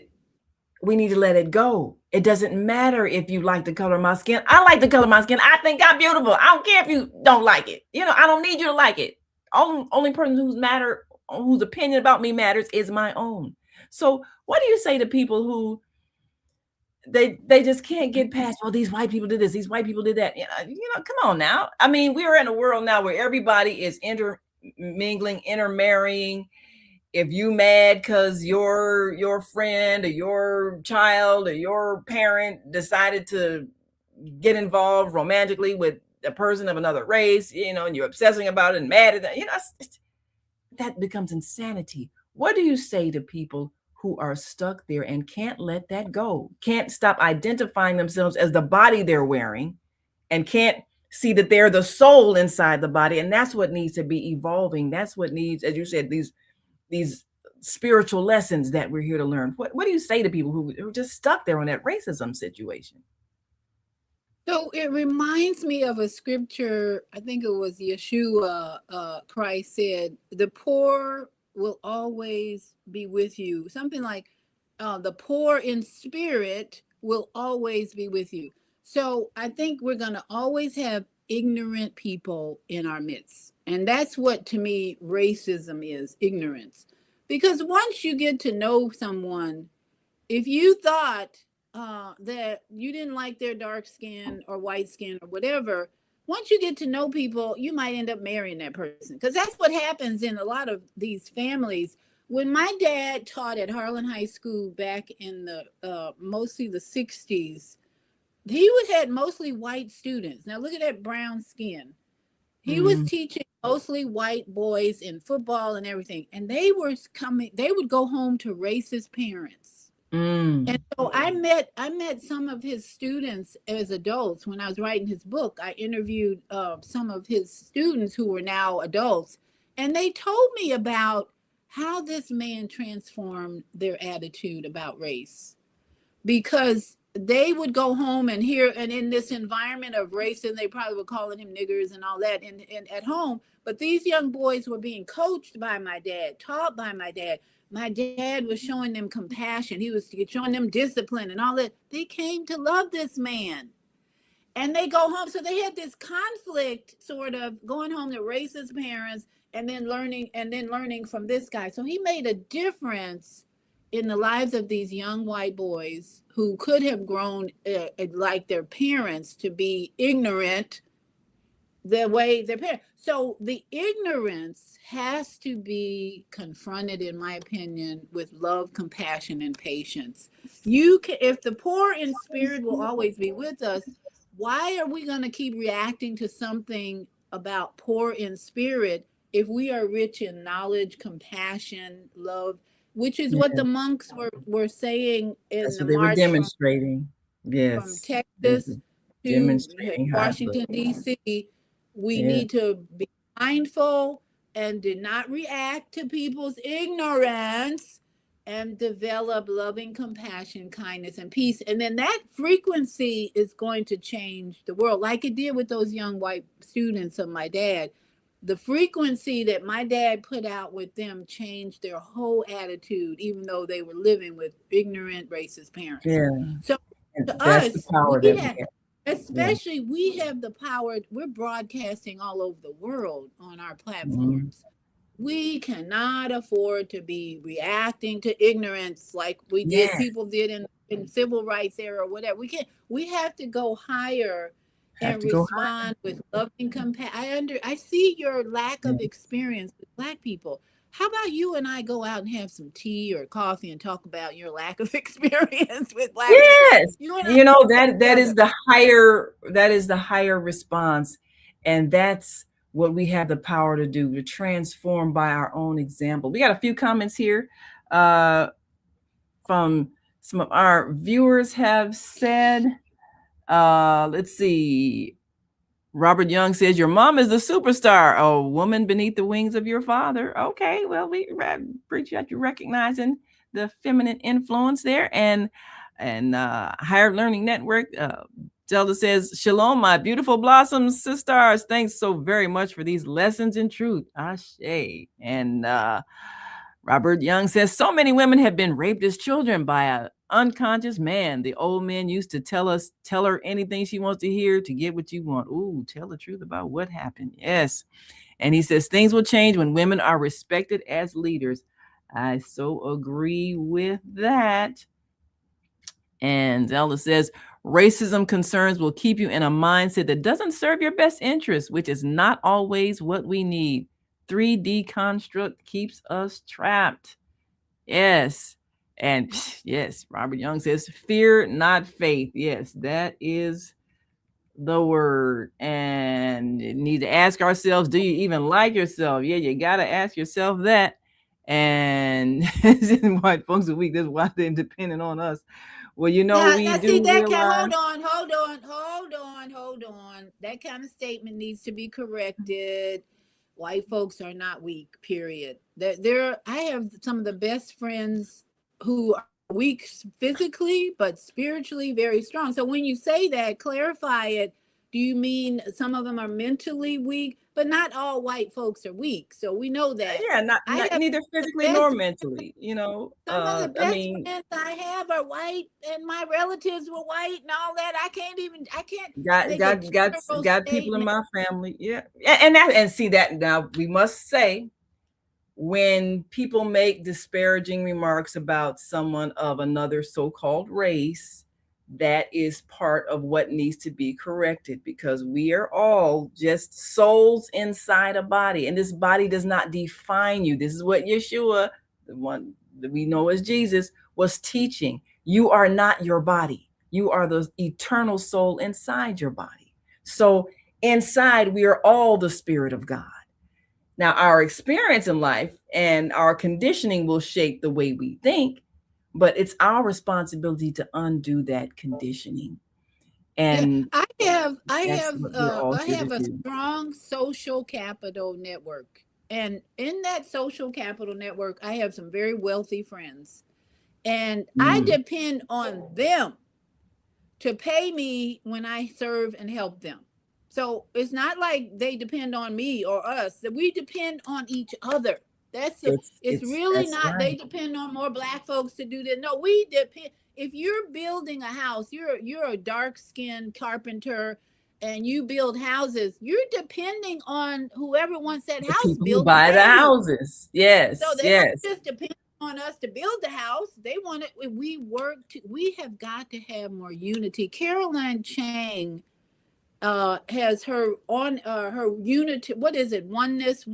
we need to let it go. It doesn't matter if you like the color of my skin. I like the color of my skin. I think I'm beautiful. I don't care if you don't like it. I don't need you to like it. Only person whose opinion about me matters is my own. So what do you say to people who they just can't get past, well, these white people did this, these white people did that. Come on now. We are in a world now where everybody is intermingling, intermarrying. If you mad because your friend or your child or your parent decided to get involved romantically with a person of another race, and you're obsessing about it and mad at that, that becomes insanity. What do you say to people who are stuck there and can't let that go, can't stop identifying themselves as the body they're wearing, and can't see that they're the soul inside the body? And that's what needs to be evolving. That's what needs, as you said, these spiritual lessons that we're here to learn. What do you say to people who are just stuck there on that racism situation? So it reminds me of a scripture. I think it was Yeshua. Christ said, the poor will always be with you. Something like the poor in spirit will always be with you. So I think we're going to always have ignorant people in our midst. And that's what, to me, racism is, ignorance. Because once you get to know someone, if you thought that you didn't like their dark skin or white skin or whatever, once you get to know people, you might end up marrying that person. Because that's what happens in a lot of these families. When my dad taught at Harlan High School back in the mostly the 60s, he had mostly white students. Now look at that brown skin. He was teaching mostly white boys in football and everything. And they would go home to racist parents. And so I met some of his students as adults. When I was writing his book, I interviewed some of his students who were now adults, and they told me about how this man transformed their attitude about race, because they would go home and hear, and in this environment of race, and they probably were calling him niggers and all that in at home. But these young boys were being coached by my dad, taught by my dad. My dad was showing them compassion. He was showing them discipline and all that. They came to love this man. And they go home. So they had this conflict, sort of going home to racist parents and then learning from this guy. So he made a difference in the lives of these young white boys who could have grown like their parents, to be ignorant the way their parents. So the ignorance has to be confronted, in my opinion, with love, compassion, and patience. You can, if the poor in spirit will always be with us, why are we going to keep reacting to something about poor in spirit if we are rich in knowledge, compassion, love, which is what the monks were saying in That's the what they were march demonstrating. from Texas to Washington, D.C. We need to be mindful and do not react to people's ignorance, and develop loving compassion, kindness, and peace. And then that frequency is going to change the world, like it did with those young white students of my dad. The frequency that my dad put out with them changed their whole attitude, even though they were living with ignorant, racist parents. Yeah. So to us, we have the power. We're broadcasting all over the world on our platforms. Mm-hmm. We cannot afford to be reacting to ignorance like we did. People did in civil rights era or whatever. We have to go higher and respond with loving compassion. I see your lack of experience with Black people. How about you and I go out and have some tea or coffee and talk about your lack of experience with Black people? Yes, you know, that is the higher response, and that's what we have the power to do, to transform by our own example. We got a few comments here from some of our viewers have said. Let's see. Robert Young says, your mom is the superstar, a woman beneath the wings of your father. Okay, well, we appreciate you recognizing the feminine influence there. And Higher Learning Network, Zelda says, shalom, my beautiful blossoms, sisters. Thanks so very much for these lessons in truth. Ashe. And Robert Young says, so many women have been raped as children by an unconscious man. The old man used to tell her anything she wants to hear to get what you want. Ooh, tell the truth about what happened. Yes. And he says, things will change when women are respected as leaders. I so agree with that. And Zelda says, racism concerns will keep you in a mindset that doesn't serve your best interest, which is not always what we need. 3D construct keeps us trapped. Yes. And yes, Robert Young says, fear, not faith. Yes, that is the word. And you need to ask ourselves, do you even like yourself? Yeah, you got to ask yourself that. And White Folks a Week, that's why they're dependent on us. Well, you know, hold on. That kind of statement needs to be corrected. White folks are not weak, period. I have some of the best friends who are weak physically, but spiritually very strong. So when you say that, clarify it. Do you mean some of them are mentally weak? But not all white folks are weak. So we know that. Yeah, not neither physically nor mentally, you know. Some of the best friends I have are white, and my relatives were white and all that. I can't got people in my family. Yeah. And see that now we must say, when people make disparaging remarks about someone of another so-called race, that is part of what needs to be corrected, because we are all just souls inside a body, and this body does not define you. This is what Yeshua, the one that we know as Jesus, was teaching. You are not your body. You are the eternal soul inside your body. So inside, we are all the Spirit of God. Now, our experience in life and our conditioning will shape the way we think, but it's our responsibility to undo that conditioning. And I have a strong social capital network And in that social capital network, I have some very wealthy friends. And I depend on them to pay me when I serve and help them. So it's not like they depend on me or us, that we depend on each other. It's really that's not, they right. depend on more black folks to do that. No, we depend. If you're building a house, you're a dark-skinned carpenter and you build houses, you're depending on whoever wants that The house people who built to buy the pay you. houses. So Yes, they don't yes. just depend on us to build the house. They want it. We work to. We have got to have more unity. Caroline Chang has her on her unity. What is it? Oneness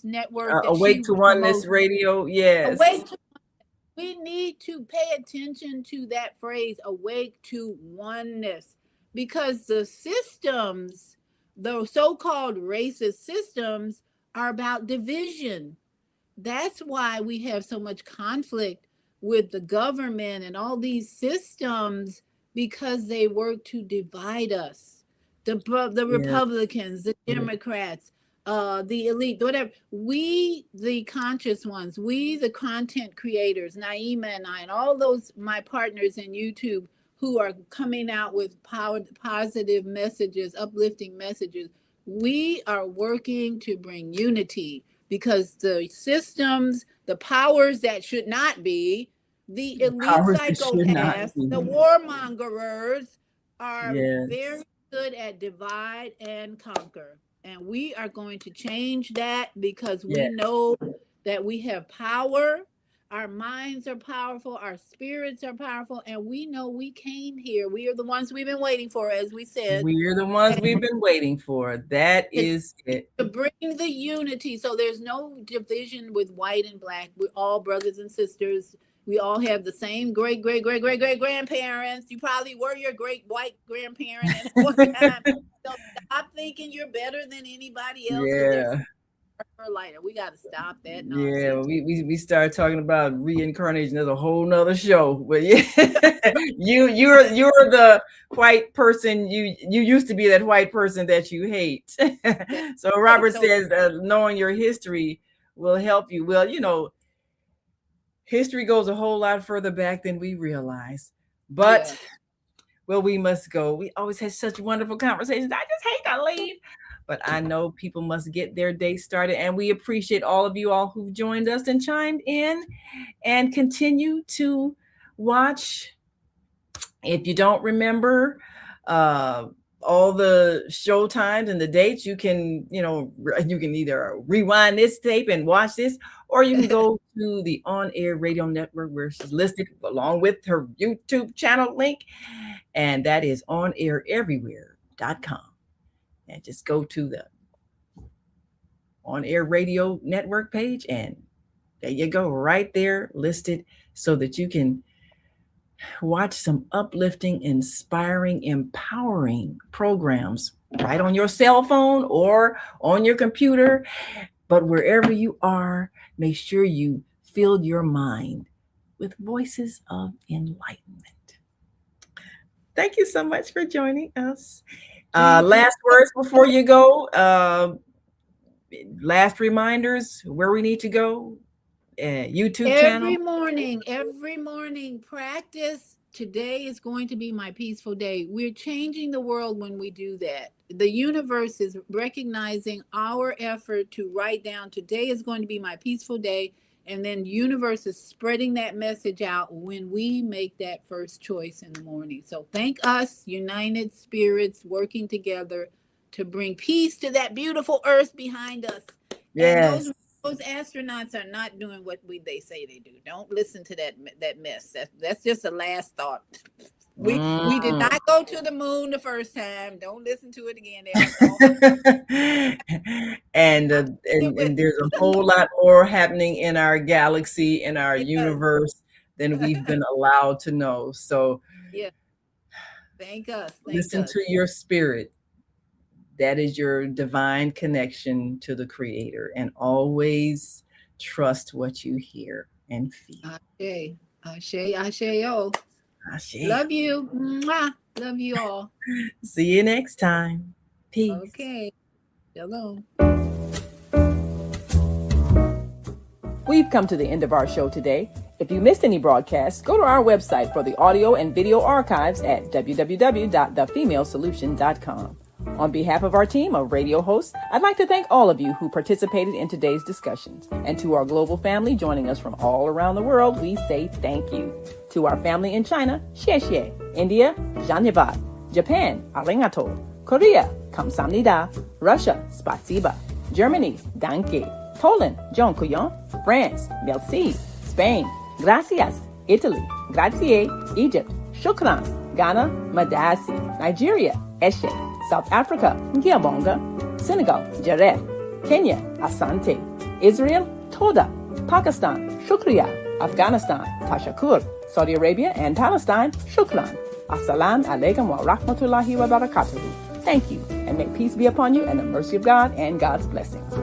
network that she Awake to Oneness promotes. Radio. Yes. Awake to. We need to pay attention to that phrase. Awake to oneness, because the systems, the so-called racist systems, are about division. That's why we have so much conflict with the government and all these systems, because they work to divide us. The Yeah. Republicans, the Democrats, the elite, whatever. We, the conscious ones, we, the content creators, Naima and I, and all those my partners in YouTube who are coming out with positive messages, uplifting messages. We are working to bring unity, because the systems, the powers that should not be, the elite Powers that should not psychopaths, be. the warmongers are Yes. very good at divide and conquer. And we are going to change that, because we Yes. know that we have power. Our minds are powerful, our spirits are powerful, and we know we came here. We are the ones we've been waiting for, as we said, We're the ones we've been waiting for. That is it. to bring the unity. So there's no division with white and black. We're all brothers and sisters. We all have the same great grandparents. You probably were your great white grandparent at one time. So stop thinking you're better than anybody else. Yeah. Lighter. We got to stop that Yeah, nonsense. we start talking about reincarnation. There's a whole nother show. But yeah, you're the white person. You used to be that white person that you hate. So Robert says knowing your history will help you. Well, history goes a whole lot further back than we realize. But well, we must go. We always had such wonderful conversations. I just hate to leave. But I know people must get their day started. And we appreciate all of you all who've joined us and chimed in, and continue to watch. If you don't remember all the show times and the dates, you can either rewind this tape and watch this, or you can go to the On Air Radio Network, where she's listed along with her YouTube channel link. And that is onaireverywhere.com. And just go to the On Air Radio Network page, and there you go, right there listed, so that you can watch some uplifting, inspiring, empowering programs right on your cell phone or on your computer. But wherever you are, make sure you fill your mind with voices of enlightenment. Thank you so much for joining us. Last words before you go. Last reminders where we need to go. YouTube channel. Every morning, practice. Today is going to be my peaceful day. We're changing the world when we do that. The universe is recognizing our effort to write down, today is going to be my peaceful day. And then the universe is spreading that message out when we make that first choice in the morning. So thank us, united spirits, working together to bring peace to that beautiful earth behind us. Yes. And those astronauts are not doing what they say they do. Don't listen to that mess. That's just a last thought. We did not go to the moon the first time. Don't listen to it again. And there's a whole lot more happening in our galaxy, in our universe, than we've been allowed to know. So thank us. Listen to your spirit. That is your divine connection to the Creator, and always trust what you hear and feel. Ashe. Love you. Mwah. Love you all. See you next time. Peace. Okay. Shalom. come to the end of our show today. If you missed any broadcasts, go to our website for the audio and video archives at www.thefemalesolution.com. On behalf of our team of radio hosts, I'd like to thank all of you who participated in today's discussions. And to our global family joining us from all around the world, we say thank you. To our family in China, xie xie. India, dhanyavad. Japan, arigato. Korea, kamsamnida. Russia, spasiba. Germany, danke. Poland, dziękuję. France, merci. Spain, gracias. Italy, grazie. Egypt, shukran. Ghana, madasi. Nigeria, eshe. South Africa, ngiyabonga. Senegal, jaref. Kenya, asante. Israel, toda. Pakistan, shukriya. Afghanistan, tashakur. Saudi Arabia and Palestine, shukran. Assalamu alaikum wa rahmatullahi wa barakatuhu. Thank you, and may peace be upon you and the mercy of God and God's blessings.